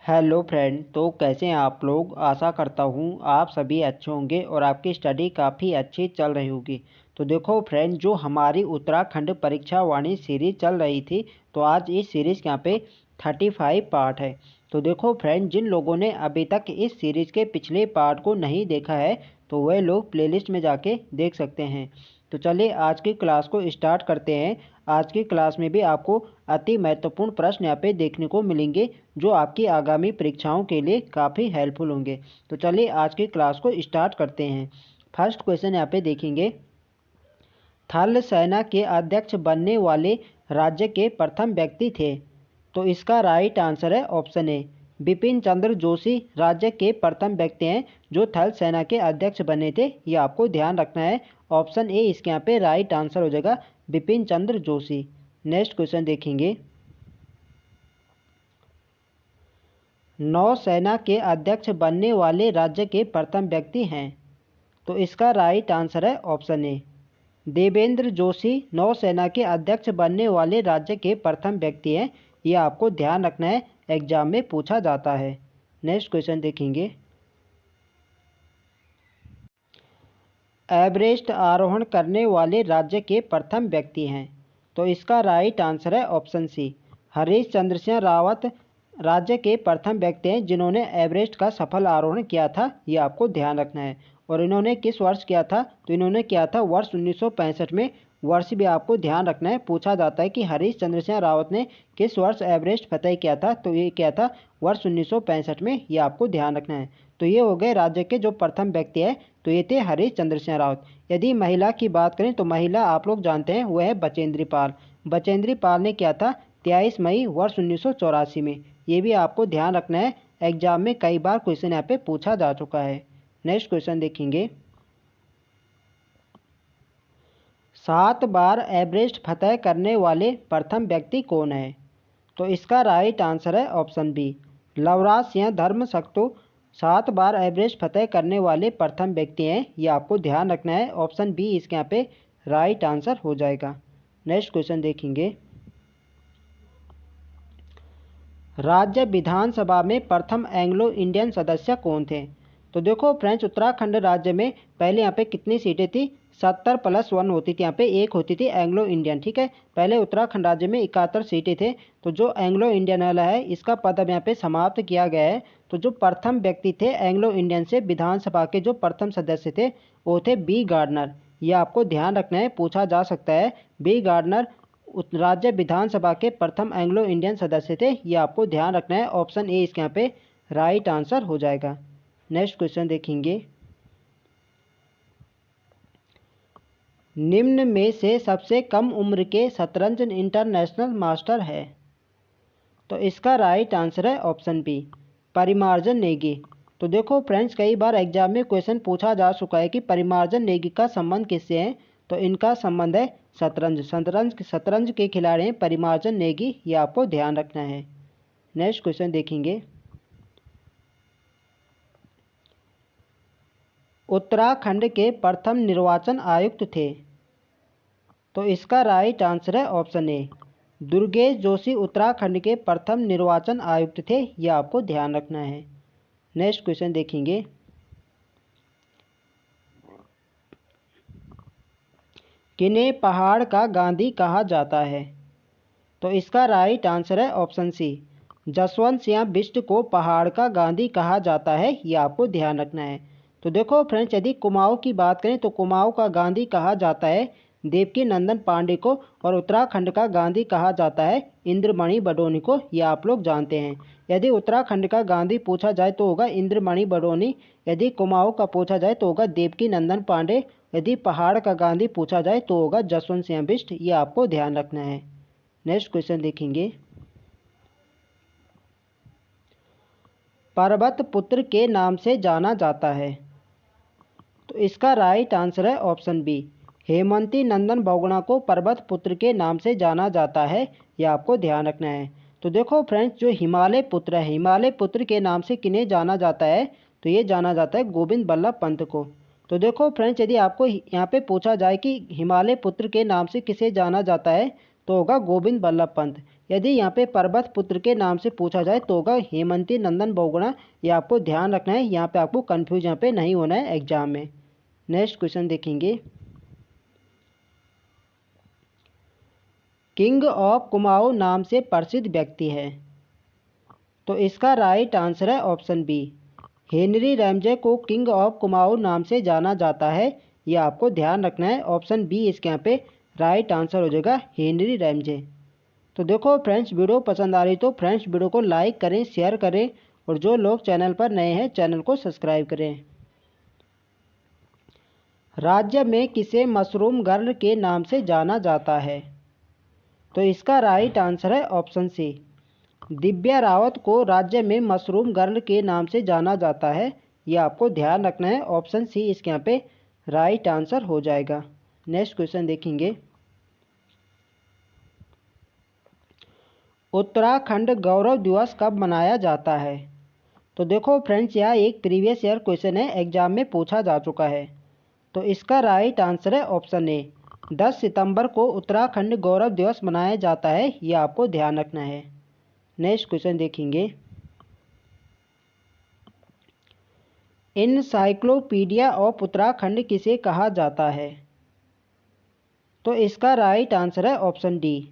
Hello friend. तो कैसे हैं आप लोग। आशा करता हूँ आप सभी अच्छे होंगे और आपकी स्टडी काफ़ी अच्छी चल रही होगी। तो देखो फ्रेंड, जो हमारी उत्तराखंड परीक्षा वाणी सीरीज चल रही थी, तो आज इस सीरीज़ के यहाँ पे 35 पार्ट है। तो देखो फ्रेंड, जिन लोगों ने अभी तक इस सीरीज़ के पिछले पार्ट को नहीं देखा है तो वह लोग प्लेलिस्ट में जाके देख सकते हैं। तो चलिए आज की क्लास को स्टार्ट करते हैं। आज की क्लास में भी आपको अति महत्वपूर्ण प्रश्न यहाँ पे देखने को मिलेंगे जो आपकी आगामी परीक्षाओं के लिए काफ़ी हेल्पफुल होंगे। तो चलिए आज की क्लास को स्टार्ट करते हैं। फर्स्ट क्वेश्चन यहाँ पे देखेंगे, थल सेना के अध्यक्ष बनने वाले राज्य के प्रथम व्यक्ति थे। तो इसका राइट आंसर है ऑप्शन ए, बिपिन चंद्र जोशी राज्य के प्रथम व्यक्ति हैं जो थल सेना के अध्यक्ष बने थे। ये आपको ध्यान रखना है। ऑप्शन ए इसके यहाँ पे राइट आंसर हो जाएगा, बिपिन चंद्र जोशी। नेक्स्ट क्वेश्चन देखेंगे, नौसेना के अध्यक्ष बनने वाले राज्य के प्रथम व्यक्ति हैं। तो इसका राइट आंसर है ऑप्शन ए, देवेंद्र जोशी नौसेना के अध्यक्ष बनने वाले राज्य के प्रथम व्यक्ति हैं। ये आपको ध्यान रखना है, एग्जाम में पूछा जाता है। नेक्स्ट क्वेश्चन देखेंगे, एवरेस्ट आरोहण करने वाले राज्य के प्रथम व्यक्ति हैं। तो इसका राइट आंसर है ऑप्शन सी, हरीश चंद्र सिंह रावत राज्य के प्रथम व्यक्ति हैं जिन्होंने एवरेस्ट का सफल आरोहण किया था। ये आपको ध्यान रखना है। और इन्होंने किस वर्ष किया था, तो इन्होंने किया था वर्ष 1965 में। वर्ष भी आपको ध्यान रखना है, पूछा जाता है कि हरीश चंद्र सिंह रावत ने किस वर्ष एवरेस्ट फतेह किया था। तो ये क्या था, वर्ष 1965 में। ये आपको ध्यान रखना है। तो ये हो गए राज्य के जो प्रथम व्यक्ति है, तो ये थे हरीश चंद्र सिंह रावत। यदि महिला की बात करें तो महिला आप लोग जानते हैं वह है बचेंद्री पाल। बचेंद्री पाल ने किया था 23 मई वर्ष 1984 में। ये भी आपको ध्यान रखना है, एग्जाम में कई बार क्वेश्चन यहाँ पे पूछा जा चुका है। नेक्स्ट क्वेश्चन देखेंगे, 7 बार एवरेस्ट फतेह करने वाले प्रथम व्यक्ति कौन है। तो इसका राइट आंसर है ऑप्शन बी, लवराज सिंह धर्मशक्तु 7 बार एवरेस्ट फतेह करने वाले प्रथम व्यक्ति हैं। ये आपको ध्यान रखना है, ऑप्शन बी इसके यहाँ पे राइट आंसर हो जाएगा। नेक्स्ट क्वेश्चन देखेंगे, राज्य विधानसभा में प्रथम एंग्लो इंडियन सदस्य कौन थे। तो देखो फ्रेंड्स, उत्तराखंड राज्य में पहले यहाँ पे कितनी सीटें थी, 70+1 होती थी। यहाँ पे एक होती थी एंग्लो इंडियन, ठीक है। पहले उत्तराखंड राज्य में 71 सीटें थे। तो जो एंग्लो इंडियन वाला है इसका पद अब यहाँ पे समाप्त किया गया है। तो जो प्रथम व्यक्ति थे एंग्लो इंडियन से विधानसभा के जो प्रथम सदस्य थे वो थे बी गार्डनर। ये आपको ध्यान रखना है, पूछा जा सकता है। बी गार्डनर राज्य विधानसभा के प्रथम एंग्लो इंडियन सदस्य थे। ये आपको ध्यान रखना है, ऑप्शन ए इसके यहाँ पे राइट आंसर हो जाएगा। नेक्स्ट क्वेश्चन देखेंगे, निम्न में से सबसे कम उम्र के शतरंज इंटरनेशनल मास्टर है। तो इसका राइट आंसर है ऑप्शन बी, परिमार्जन नेगी। तो देखो फ्रेंड्स, कई बार एग्जाम में क्वेश्चन पूछा जा चुका है कि परिमार्जन नेगी का संबंध किससे है। तो इनका संबंध है शतरंज के खिलाड़ी हैं परिमार्जन नेगी। ये आपको ध्यान रखना है। नेक्स्ट क्वेश्चन देखेंगे, उत्तराखंड के प्रथम निर्वाचन आयुक्त थे। तो इसका राइट आंसर है ऑप्शन ए, दुर्गेश जोशी उत्तराखंड के प्रथम निर्वाचन आयुक्त थे। ये आपको ध्यान रखना है। नेक्स्ट क्वेश्चन देखेंगे, किन्हें पहाड़ का गांधी कहा जाता है। तो इसका राइट आंसर है ऑप्शन सी, जसवंत सिंह बिष्ट को पहाड़ का गांधी कहा जाता है। ये आपको ध्यान रखना है। तो देखो फ्रेंड्स, यदि कुमाऊं की बात करें तो कुमाऊं का गांधी कहा जाता है देवकी नंदन पांडे को, और उत्तराखंड का गांधी कहा जाता है इंद्रमणि बडोनी को। ये आप लोग जानते हैं। यदि उत्तराखंड का गांधी पूछा जाए तो होगा इंद्रमणि बडोनी, यदि कुमाऊं का पूछा जाए तो होगा देवकी नंदन पांडे, यदि पहाड़ का गांधी पूछा जाए तो होगा जसवंत सिंह बिष्ट। ये आपको ध्यान रखना है। नेक्स्ट क्वेश्चन देखेंगे, पर्वत पुत्र के नाम से जाना जाता है। तो इसका राइट आंसर है ऑप्शन बी, हेमंती नंदन बहुगुणा को पर्वत पुत्र के नाम से जाना जाता है। यह आपको ध्यान रखना है। तो देखो फ्रेंड्स, जो हिमालय पुत्र है, हिमालय पुत्र के नाम से किन्हें जाना जाता है, तो ये जाना जाता है गोविंद बल्लभ पंत को। तो देखो फ्रेंड्स, यदि आपको यहाँ पे पूछा जाए कि हिमालय पुत्र के नाम से किसे जाना जाता है, तो होगा गोविंद बल्लभ पंत। यदि यहाँ पे पर्वत पुत्र के नाम से पूछा जाए तो होगा हेमंती नंदन बहुगुणा। ये आपको ध्यान रखना है, यहाँ पे आपको कंफ्यूज यहाँ पे नहीं होना है एग्जाम में। नेक्स्ट क्वेश्चन देखेंगे, किंग ऑफ कुमाऊं नाम से प्रसिद्ध व्यक्ति है। तो इसका राइट आंसर है ऑप्शन बी, हेनरी रैमजे को किंग ऑफ कुमाऊं नाम से जाना जाता है। ये आपको ध्यान रखना है, ऑप्शन बी इसके यहाँ पे राइट आंसर हो जाएगा, हेनरी रैमजे। तो देखो फ्रेंड्स, वीडियो पसंद आ रही तो फ्रेंड्स वीडियो को लाइक करें, शेयर करें, और जो लोग चैनल पर नए हैं चैनल को सब्सक्राइब करें। राज्य में किसे मशरूम गर्ल के नाम से जाना जाता है। तो इसका राइट आंसर है ऑप्शन सी, दिव्या रावत को राज्य में मशरूम गर्ल के नाम से जाना जाता है। ये आपको ध्यान रखना है, ऑप्शन सी इसके यहाँ पे राइट आंसर हो जाएगा। नेक्स्ट क्वेश्चन देखेंगे, उत्तराखंड गौरव दिवस कब मनाया जाता है। तो देखो फ्रेंड्स, यह एक प्रीवियस ईयर क्वेश्चन है, एग्जाम में पूछा जा चुका है। तो इसका राइट आंसर है ऑप्शन ए, 10 सितंबर को उत्तराखंड गौरव दिवस मनाया जाता है। ये आपको ध्यान रखना है। नेक्स्ट क्वेश्चन देखेंगे, इनसाइक्लोपीडिया ऑफ उत्तराखंड किसे कहा जाता है। तो इसका राइट आंसर है ऑप्शन डी,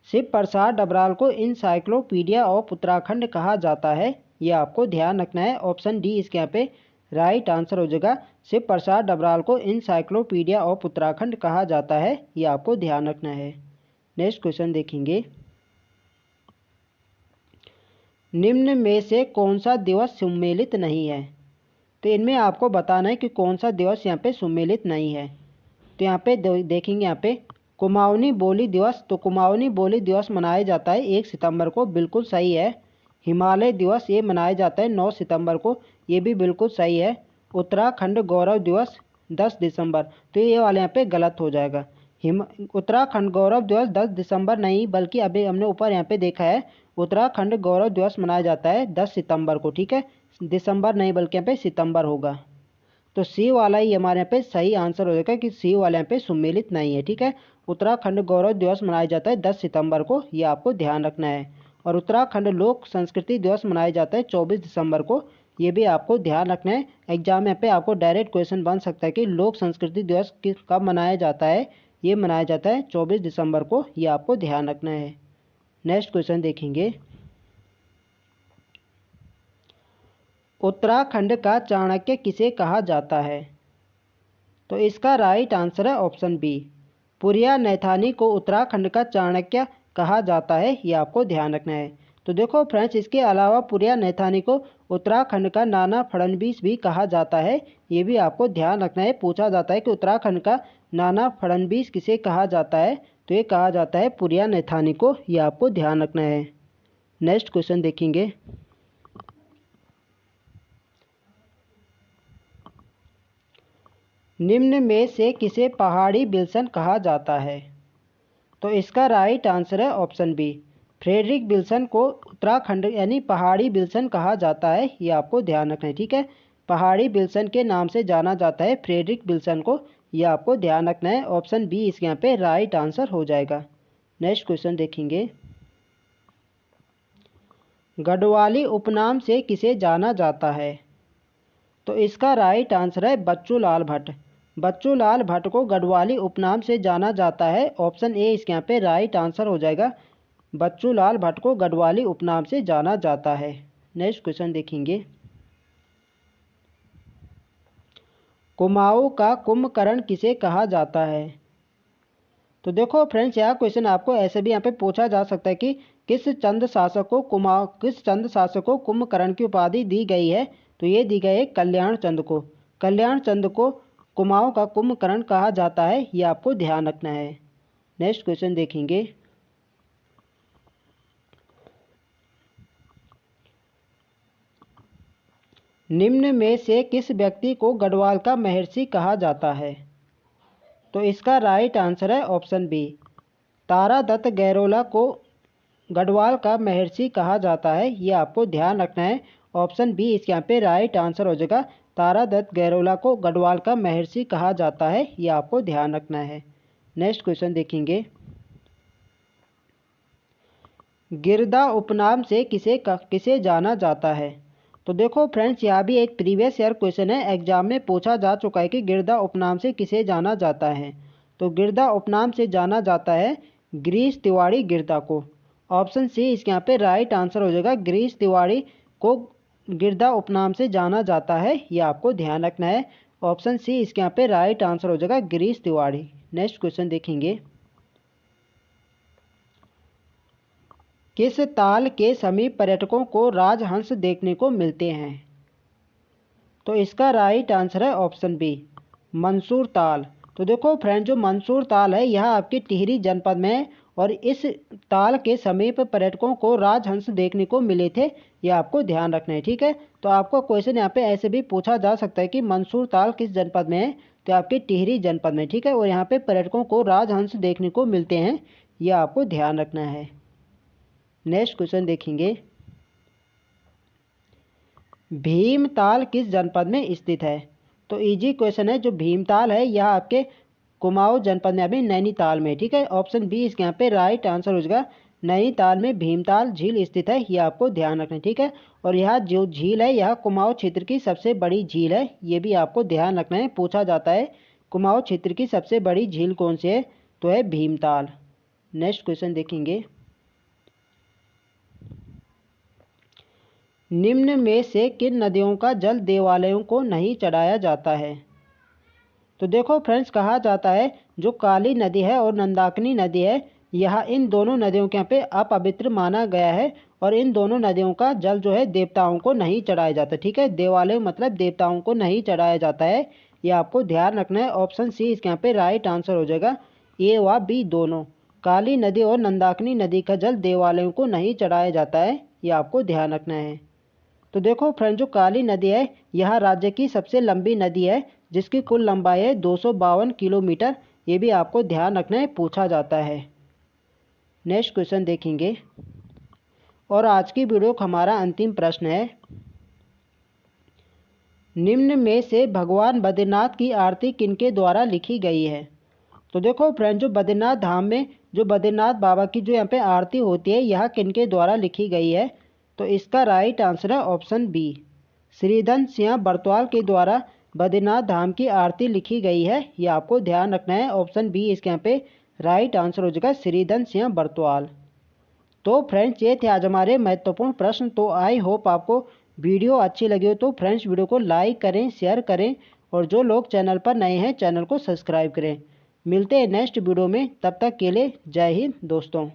शिव प्रसाद डबराल को इनसाइक्लोपीडिया ऑफ उत्तराखंड कहा जाता है। ये आपको ध्यान रखना है, ऑप्शन डी इसके यहाँ पे राइट आंसर हो जाएगा, शिव प्रसाद डबराल को इनसाइक्लोपीडिया ऑफ उत्तराखंड कहा जाता है। ये आपको ध्यान रखना है। नेक्स्ट क्वेश्चन देखेंगे, निम्न में से कौन सा दिवस सम्मिलित नहीं है। तो इनमें आपको बताना है कि कौन सा दिवस यहाँ पे सम्मिलित नहीं है। तो यहाँ पे देखेंगे, यहाँ पे कुमाऊनी बोली दिवस। तो कुमाऊनी बोली दिवस मनाया जाता है 1 सितंबर को, बिल्कुल सही है। हिमालय दिवस ये मनाया जाता है 9 सितंबर को, ये भी बिल्कुल सही है। उत्तराखंड गौरव दिवस 10 दिसंबर, तो ये वाले यहाँ पे गलत हो जाएगा। उत्तराखंड गौरव दिवस 10 दिसंबर नहीं, बल्कि अभी हमने ऊपर यहाँ पे देखा है उत्तराखंड गौरव दिवस मनाया जाता है 10 सितंबर को, ठीक है, दिसंबर नहीं बल्कि यहाँ पे सितंबर होगा। तो सी वाला ही हमारे यहाँ पे सही आंसर हो जाएगा कि सी वाले यहाँ पे सम्मिलित नहीं है, ठीक है। उत्तराखंड गौरव दिवस मनाया जाता है 10 सितंबर को, ये आपको ध्यान रखना है। और उत्तराखंड लोक संस्कृति दिवस मनाया जाता है 24 दिसंबर को, ये भी आपको ध्यान रखना है। एग्जाम में पे आपको डायरेक्ट क्वेश्चन बन सकता है कि लोक संस्कृति दिवस कब मनाया जाता है। ये मनाया जाता है 24 दिसंबर को, ये आपको ध्यान रखना है। नेक्स्ट क्वेश्चन देखेंगे, उत्तराखंड का चाणक्य किसे कहा जाता है। तो इसका राइट आंसर है ऑप्शन बी, पुरिया नैथानी को उत्तराखंड का चाणक्य कहा जाता है। ये आपको ध्यान रखना है। तो देखो फ्रेंड्स, इसके अलावा पुरिया नैथानी को उत्तराखंड का नाना फडणवीस भी कहा जाता है। ये भी आपको ध्यान रखना है, पूछा जाता है कि उत्तराखंड का नाना फडणवीस किसे कहा जाता है। तो ये कहा जाता है पुरिया नैथानी को, ये आपको ध्यान रखना है। नेक्स्ट क्वेश्चन देखेंगे, निम्न में से किसे पहाड़ी विल्सन कहा जाता है। तो इसका राइट आंसर है ऑप्शन बी, फ्रेडरिक विल्सन को उत्तराखंड यानी पहाड़ी विल्सन कहा जाता है। ये आपको ध्यान रखना है, ठीक है। पहाड़ी विल्सन के नाम से जाना जाता है फ्रेडरिक विल्सन को, ये आपको ध्यान रखना है। ऑप्शन बी इसके यहाँ पे राइट आंसर हो जाएगा। नेक्स्ट क्वेश्चन देखेंगे, गढ़वाली उपनाम से किसे जाना जाता है। तो इसका राइट आंसर है बच्चू लाल भट्ट। बच्चू लाल भट्ट को गढ़वाली उपनाम से जाना जाता है। ऑप्शन ए इसके यहाँ पे राइट आंसर हो जाएगा, बच्चू लाल भट्ट को गढ़वाली उपनाम से जाना जाता है। नेक्स्ट क्वेश्चन देखेंगे, कुमाऊं का कुंभकर्ण किसे कहा जाता है। तो देखो फ्रेंड्स, यह क्वेश्चन आपको ऐसे भी यहाँ पे पूछा जा सकता है कि किस चंद शासक को कुंभकर्ण की उपाधि दी गई है। तो ये दी गई है कल्याण चंद को। कल्याण चंद को कुमाऊं का कुंभकर्ण कहा जाता है, ये आपको ध्यान रखना है। नेक्स्ट क्वेश्चन देखेंगे, निम्न में से किस व्यक्ति को गढ़वाल का महर्षि कहा जाता है। तो इसका राइट आंसर है ऑप्शन बी, तारादत्त गैरोला को गढ़वाल का महर्षि कहा जाता है। ये आपको ध्यान रखना है। ऑप्शन बी इसके यहाँ पे राइट आंसर हो जाएगा, तारादत्त गैरोला को गढ़वाल का महर्षि कहा जाता है। ये आपको ध्यान रखना है। नेक्स्ट क्वेश्चन देखेंगे, गिरदा उपनाम से किसे जाना जाता है। तो देखो फ्रेंड्स, यहाँ भी एक प्रीवियस ईयर क्वेश्चन है, एग्जाम में पूछा जा चुका है कि गिरदा उपनाम से किसे जाना जाता है। तो गिरदा उपनाम से जाना जाता है गिरीश तिवारी गिरदा को। ऑप्शन सी इसके यहाँ पे राइट आंसर हो जाएगा। गिरीश तिवारी को गिरदा उपनाम से जाना जाता है, ये आपको ध्यान रखना है। ऑप्शन सी इसके यहाँ पे राइट आंसर हो जाएगा, गिरीश तिवारी। नेक्स्ट क्वेश्चन देखेंगे, किस ताल के समीप पर्यटकों को राजहंस देखने को मिलते हैं। तो इसका राइट आंसर है ऑप्शन बी, मंसूर ताल। तो देखो फ्रेंड, जो मंसूर ताल है यह आपके टिहरी जनपद में है और इस ताल के समीप पर्यटकों को राजहंस देखने को मिले थे, ये आपको ध्यान रखना है। ठीक है, तो आपको क्वेश्चन यहाँ पे ऐसे भी पूछा जा सकता है कि मंसूर ताल किस जनपद में है, तो आपके टिहरी जनपद में। ठीक है, और यहाँ पे पर्यटकों को राजहंस देखने को मिलते हैं, ये आपको ध्यान रखना है। नेक्स्ट क्वेश्चन देखेंगे, भीमताल किस जनपद में स्थित है। तो इजी क्वेश्चन है, जो भीमताल है यह आपके कुमाऊं जनपद में, अभी नैनीताल में। ठीक है, ऑप्शन बी इसके यहाँ पे राइट आंसर हो जाएगा। नैनीताल में भीमताल झील स्थित है, ये आपको ध्यान रखना है। ठीक है, और यह जो झील है यह कुमाऊं क्षेत्र की सबसे बड़ी झील है, ये भी आपको ध्यान रखना है। पूछा जाता है कुमाऊं क्षेत्र की सबसे बड़ी झील कौन सी है, तो है भीमताल। नेक्स्ट क्वेश्चन देखेंगे, निम्न में से किन नदियों का जल देवालयों को नहीं चढ़ाया जाता है। तो देखो फ्रेंड्स, कहा जाता है जो काली नदी है और नंदाकिनी नदी है, यह इन दोनों नदियों के यहाँ पे अपवित्र माना गया है और इन दोनों नदियों का जल जो है देवताओं को नहीं चढ़ाया जाता। ठीक है, देवालय मतलब देवताओं को नहीं चढ़ाया जाता है, ये आपको ध्यान रखना है। ऑप्शन सी इसके यहाँ पे राइट आंसर हो जाएगा, ए व बी दोनों। काली नदी और नंदाकिनी नदी का जल देवालयों को नहीं चढ़ाया जाता है, ये आपको ध्यान रखना है। तो देखो फ्रेंड, जो काली नदी है यह राज्य की सबसे लंबी नदी है, जिसकी कुल लंबाई है 252 किलोमीटर, ये भी आपको ध्यान रखना है, पूछा जाता है। नेक्स्ट क्वेश्चन देखेंगे, और आज की वीडियो का हमारा अंतिम प्रश्न है, निम्न में से भगवान बद्रीनाथ की आरती किनके द्वारा लिखी गई है। तो देखो फ्रेंड, जो बद्रीनाथ धाम में जो बद्रीनाथ बाबा की जो यहाँ पे आरती होती है यह किनके द्वारा लिखी गई है। तो इसका राइट आंसर है ऑप्शन बी, श्रीधन सिंह बरतवाल के द्वारा बद्रीनाथ धाम की आरती लिखी गई है, ये आपको ध्यान रखना है। ऑप्शन बी इसके यहाँ पे राइट आंसर हो जाएगा, श्रीधन सिंह बरतवाल। तो फ्रेंड्स, ये थे आज हमारे महत्वपूर्ण प्रश्न। तो आई होप आपको वीडियो अच्छी लगी हो, तो फ्रेंड्स वीडियो को लाइक करें, शेयर करें और जो लोग चैनल पर नए हैं चैनल को सब्सक्राइब करें। मिलते हैं नेक्स्ट वीडियो में, तब तक के लिए जय हिंद दोस्तों।